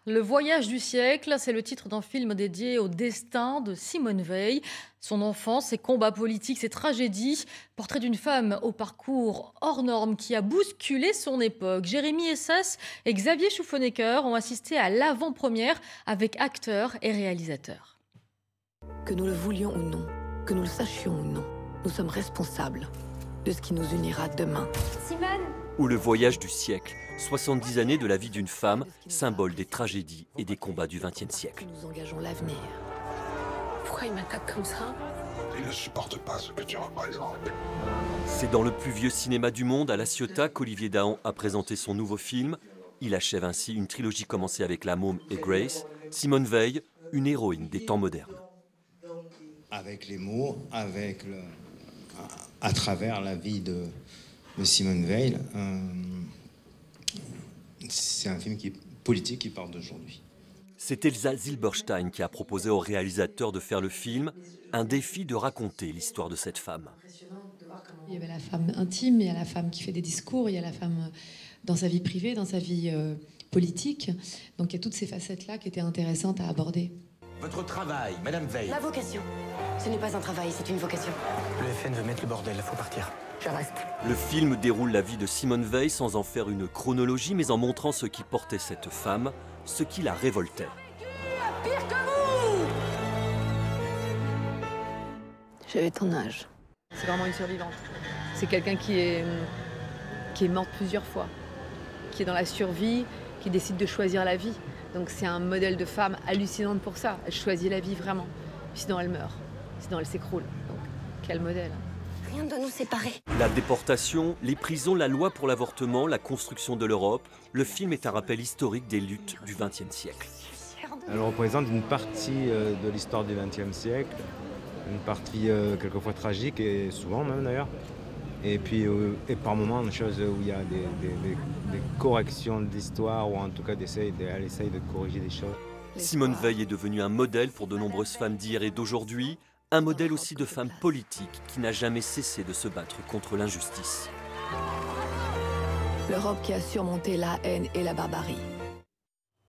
Le voyage du siècle, c'est le titre d'un film dédié au destin de Simone Veil. Son enfance, ses combats politiques, ses tragédies. Portrait d'une femme au parcours hors norme qui a bousculé son époque. Jérémy Essas et Xavier Schufenecker ont assisté à l'avant-première avec acteurs et réalisateurs. Que nous le voulions ou non, que nous le sachions ou non, nous sommes responsables de ce qui nous unira demain. Simone! Ou le voyage du siècle, 70 années de la vie d'une femme, symbole des tragédies et des combats du XXe siècle. Nous engageons l'avenir. Pourquoi il m'attaque comme ça? Il ne supporte pas ce que tu représentes. C'est dans le plus vieux cinéma du monde, à La Ciotat, qu'Olivier Dahan a présenté son nouveau film. Il achève ainsi une trilogie commencée avec La Môme et Grace. Simone Veil, une héroïne des temps modernes. Avec les mots, à travers la vie de Simone Veil, c'est un film qui est politique qui parle d'aujourd'hui. C'est Elsa Zilberstein qui a proposé au réalisateur de faire le film, un défi de raconter l'histoire de cette femme. Il y avait la femme intime, il y a la femme qui fait des discours, il y a la femme dans sa vie privée, dans sa vie politique. Donc il y a toutes ces facettes-là qui étaient intéressantes à aborder. Votre travail, Madame Veil. La vocation. Ce n'est pas un travail, c'est une vocation. Le FN veut mettre le bordel, il faut partir. Je reste. Le film déroule la vie de Simone Veil sans en faire une chronologie, mais en montrant ce qui portait cette femme, ce qui la révoltait. Pire que vous! J'avais ton âge. C'est vraiment une survivante. C'est quelqu'un qui est morte plusieurs fois, qui est dans la survie, qui décide de choisir la vie. Donc c'est un modèle de femme hallucinante pour ça. Elle choisit la vie vraiment. Sinon elle meurt. Sinon elle s'écroule. Donc quel modèle. Rien ne doit nous séparer. La déportation, les prisons, la loi pour l'avortement, la construction de l'Europe, le film est un rappel historique des luttes du XXe siècle. Elle représente une partie de l'histoire du XXe siècle, une partie quelquefois tragique et souvent même d'ailleurs. Et puis et par moments une chose où il y a des corrections d'histoire ou en tout cas elle essaye de corriger des choses. Simone Veil est devenue un modèle pour de nombreuses femmes d'hier et d'aujourd'hui, un modèle aussi de femme politique qui n'a jamais cessé de se battre contre l'injustice. L'Europe qui a surmonté la haine et la barbarie.